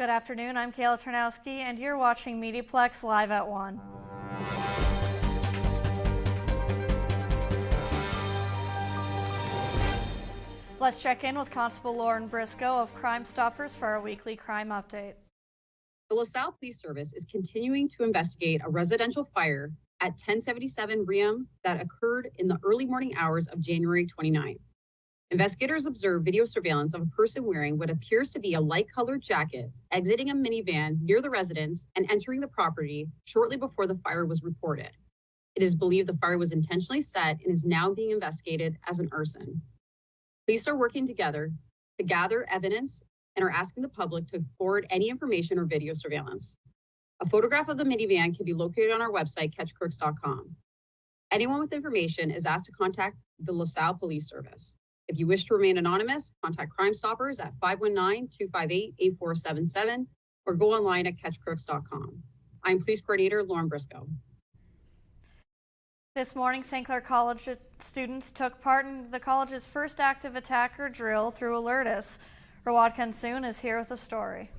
Good afternoon, I'm Kayla Tarnowski, and you're watching MediaPlex Live at 1. Let's check in with Constable Lauren Briscoe of Crime Stoppers for our weekly crime update. The LaSalle Police Service is continuing to investigate a residential fire at 1077 Ream that occurred in the early morning hours of January 29th. Investigators observed video surveillance of a person wearing what appears to be a light-colored jacket, exiting a minivan near the residence and entering the property shortly before the fire was reported. It is believed the fire was intentionally set and is now being investigated as an arson. Police are working together to gather evidence and are asking the public to forward any information or video surveillance. A photograph of the minivan can be located on our website, catchcrooks.com. Anyone with information is asked to contact the LaSalle Police Service. If you wish to remain anonymous, contact Crime Stoppers at 519-258-8477 or go online at catchcrooks.com. I'm Police Coordinator Lauren Briscoe. This morning, St. Clair College students took part in the college's first active attacker drill through Alertus. Rawad Kansoon is here with a story.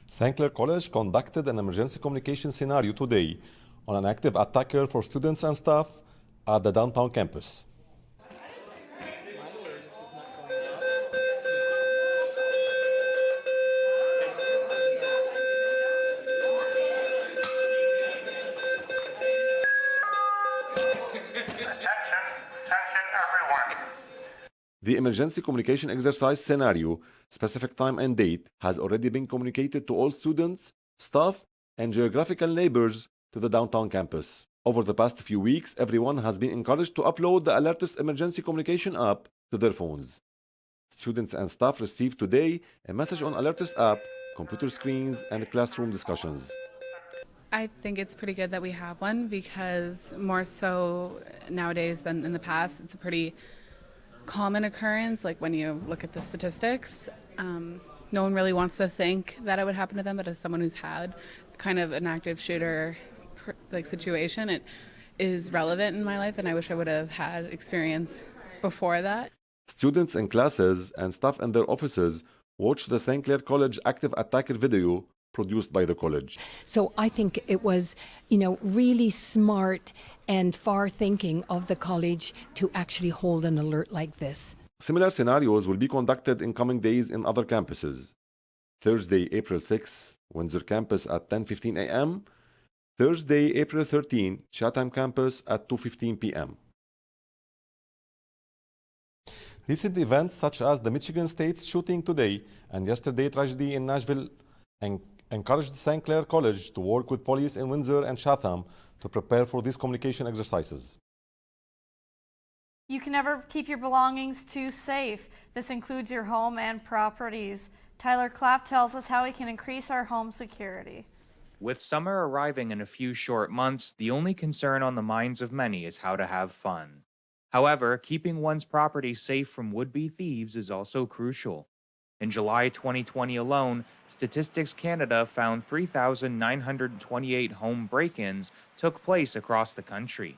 St. Clair College conducted an emergency communication scenario today on an active attacker for students and staff at the downtown campus. The emergency communication exercise scenario, specific time and date, has already been communicated to all students, staff, and geographical neighbors to the downtown campus. Over the past few weeks, everyone has been encouraged to upload the Alertus emergency communication app to their phones. Students and staff received today a message on Alertus app, computer screens, and classroom discussions. I think it's pretty good that we have one because more so nowadays than in the past, it's a pretty common occurrence. Like when you look at the statistics, no one really wants to think that it would happen to them, but as someone who's had kind of an active shooter like situation, it is relevant in my life, and I wish I would have had experience before that. Students in classes and staff in their offices watched the St. Clair College active attacker video produced by the college. So I think it was, really smart and far thinking of the college to actually hold an alert like this. Similar scenarios will be conducted in coming days in other campuses. Thursday, April 6, Windsor campus at 10:15 a.m. Thursday, April 13, Chatham campus at 2:15 p.m. Recent events such as the Michigan State shooting today and yesterday tragedy in Nashville encouraged St. Clair College to work with police in Windsor and Chatham to prepare for these communication exercises. You can never keep your belongings too safe. This includes your home and properties. Tyler Clapp tells us how we can increase our home security. With summer arriving in a few short months, the only concern on the minds of many is how to have fun. However, keeping one's property safe from would-be thieves is also crucial. In July 2020 alone, Statistics Canada found 3,928 home break-ins took place across the country.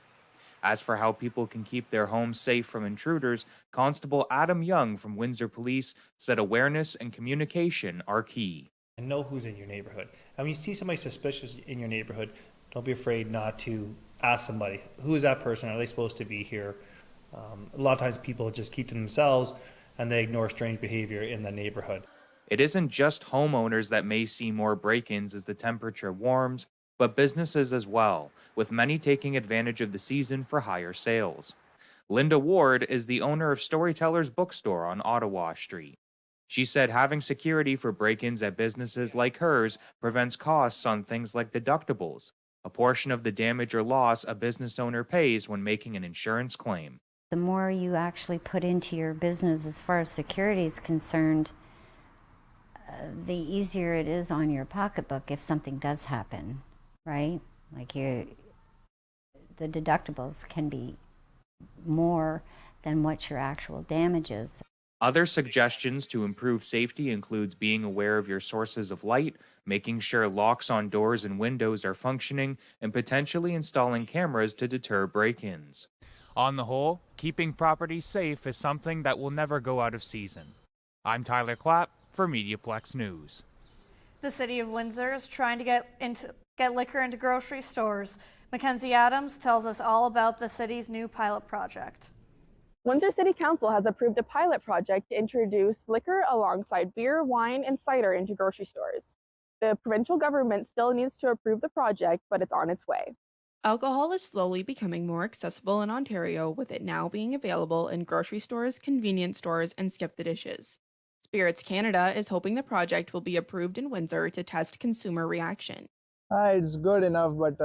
As for how people can keep their homes safe from intruders, Constable Adam Young from Windsor Police said awareness and communication are key. And know who's in your neighborhood. And when you see somebody suspicious in your neighborhood, don't be afraid not to ask somebody, who is that person? Are they supposed to be here? A lot of times people just keep to themselves and they ignore strange behavior in the neighborhood. It isn't just homeowners that may see more break-ins as the temperature warms, but businesses as well, with many taking advantage of the season for higher sales. Linda Ward is the owner of Storyteller's Bookstore on Ottawa Street. She said having security for break-ins at businesses like hers prevents costs on things like deductibles, a portion of the damage or loss a business owner pays when making an insurance claim. The more you actually put into your business as far as security is concerned, the easier it is on your pocketbook if something does happen, right? Like the deductibles can be more than what your actual damage is. Other suggestions to improve safety includes being aware of your sources of light, making sure locks on doors and windows are functioning, and potentially installing cameras to deter break-ins. On the whole, keeping property safe is something that will never go out of season. I'm Tyler Clapp for MediaPlex News. The city of Windsor is trying to get liquor into grocery stores. Mackenzie Adams tells us all about the city's new pilot project. Windsor City Council has approved a pilot project to introduce liquor alongside beer, wine, and cider into grocery stores. The provincial government still needs to approve the project, but it's on its way. Alcohol is slowly becoming more accessible in Ontario, with it now being available in grocery stores, convenience stores, and skip the dishes. Spirits Canada is hoping the project will be approved in Windsor to test consumer reaction. It's good enough, but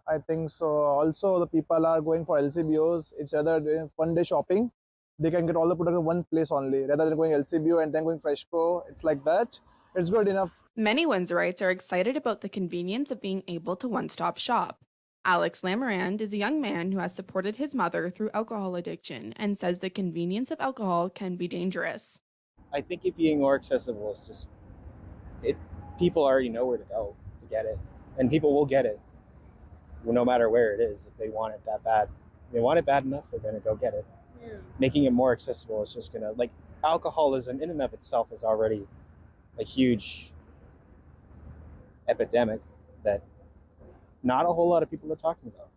I think so. Also, the people are going for LCBOs. It's rather doing one-day shopping. They can get all the product in one place only, rather than going LCBO and then going Freshco. It's like that. It's good enough. Many Windsorites are excited about the convenience of being able to one-stop shop. Alex Lamarand is a young man who has supported his mother through alcohol addiction and says the convenience of alcohol can be dangerous. I think it being more accessible is just, people already know where to go to get it. And people will get it, no matter where it is, if they want it that bad. If they want it bad enough, they're going to go get it. Yeah. Making it more accessible is just going to, like, alcoholism in and of itself is already a huge epidemic that not a whole lot of people are talking about.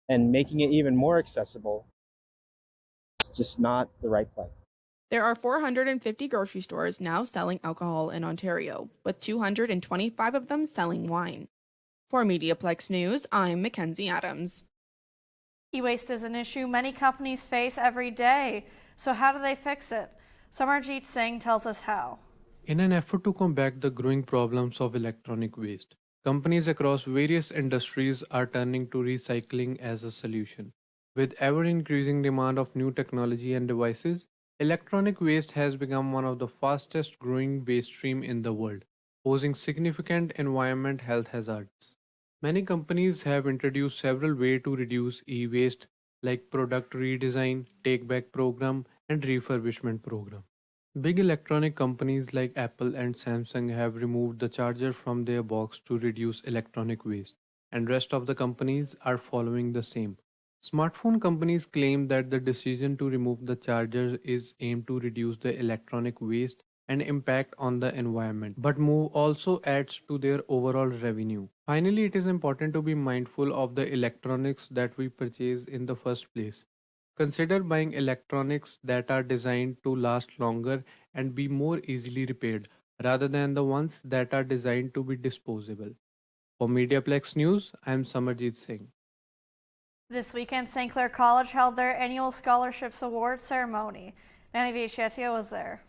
And making it even more accessible is just not the right play. There are 450 grocery stores now selling alcohol in Ontario, with 225 of them selling wine. For MediaPlex News, I'm Mackenzie Adams. E-waste is an issue many companies face every day. So how do they fix it? Samarjit Singh tells us how. In an effort to combat the growing problems of electronic waste, companies across various industries are turning to recycling as a solution. With ever-increasing demand of new technology and devices, electronic waste has become one of the fastest growing waste streams in the world, posing significant environmental health hazards. Many companies have introduced several ways to reduce e-waste, like product redesign, take-back program, and refurbishment program. Big electronic companies like Apple and Samsung have removed the charger from their box to reduce electronic waste, and rest of the companies are following the same. Smartphone companies claim that the decision to remove the charger is aimed to reduce the electronic waste and impact on the environment, but move also adds to their overall revenue. Finally, it is important to be mindful of the electronics that we purchase in the first place. Consider buying electronics that are designed to last longer and be more easily repaired, rather than the ones that are designed to be disposable. For MediaPlex News, I am Samarjit Singh. This weekend, St. Clair College held their annual Scholarships Award ceremony. Manny Viechetia was there.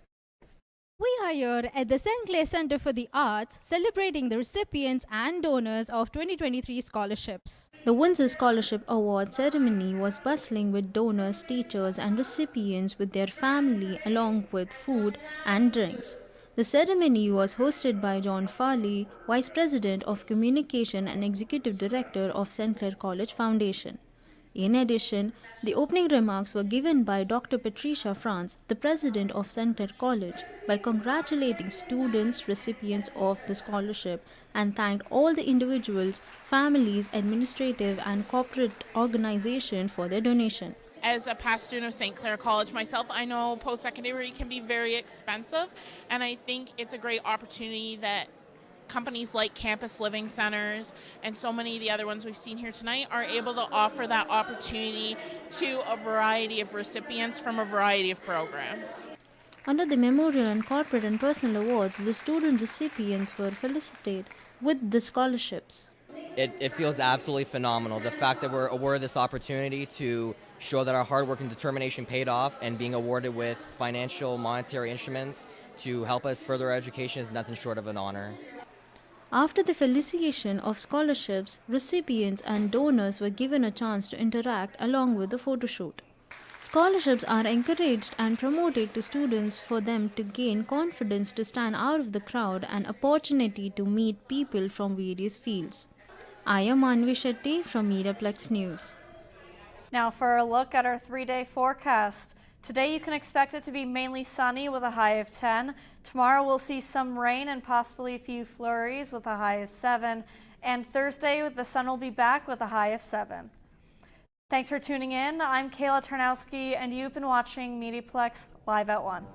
We are here at the St. Clair Center for the Arts, celebrating the recipients and donors of 2023 scholarships. The Windsor Scholarship Award ceremony was bustling with donors, teachers, and recipients with their family, along with food and drinks. The ceremony was hosted by John Farley, Vice President of Communication and Executive Director of St. Clair College Foundation. In addition, the opening remarks were given by Dr. Patricia France, the president of St. Clair College, by congratulating students recipients of the scholarship and thanked all the individuals, families, administrative and corporate organizations for their donation. As a past student of St. Clair College myself, I know post-secondary can be very expensive, and I think it's a great opportunity that companies like Campus Living Centers and so many of the other ones we've seen here tonight are able to offer that opportunity to a variety of recipients from a variety of programs. Under the memorial and corporate and personal awards, the student recipients were felicitated with the scholarships. It feels absolutely phenomenal. The fact that we're awarded this opportunity to show that our hard work and determination paid off, and being awarded with financial monetary instruments to help us further our education is nothing short of an honor. After the felicitation of scholarships, recipients and donors were given a chance to interact along with the photo shoot. Scholarships are encouraged and promoted to students for them to gain confidence to stand out of the crowd and opportunity to meet people from various fields. I am Anvi Shetty from MediaPlex News. Now for a look at our 3-day forecast. Today you can expect it to be mainly sunny with a high of 10. Tomorrow we'll see some rain and possibly a few flurries with a high of 7. And Thursday the sun will be back with a high of 7. Thanks for tuning in. I'm Kayla Tarnowski and you've been watching MediaPlex Live at 1.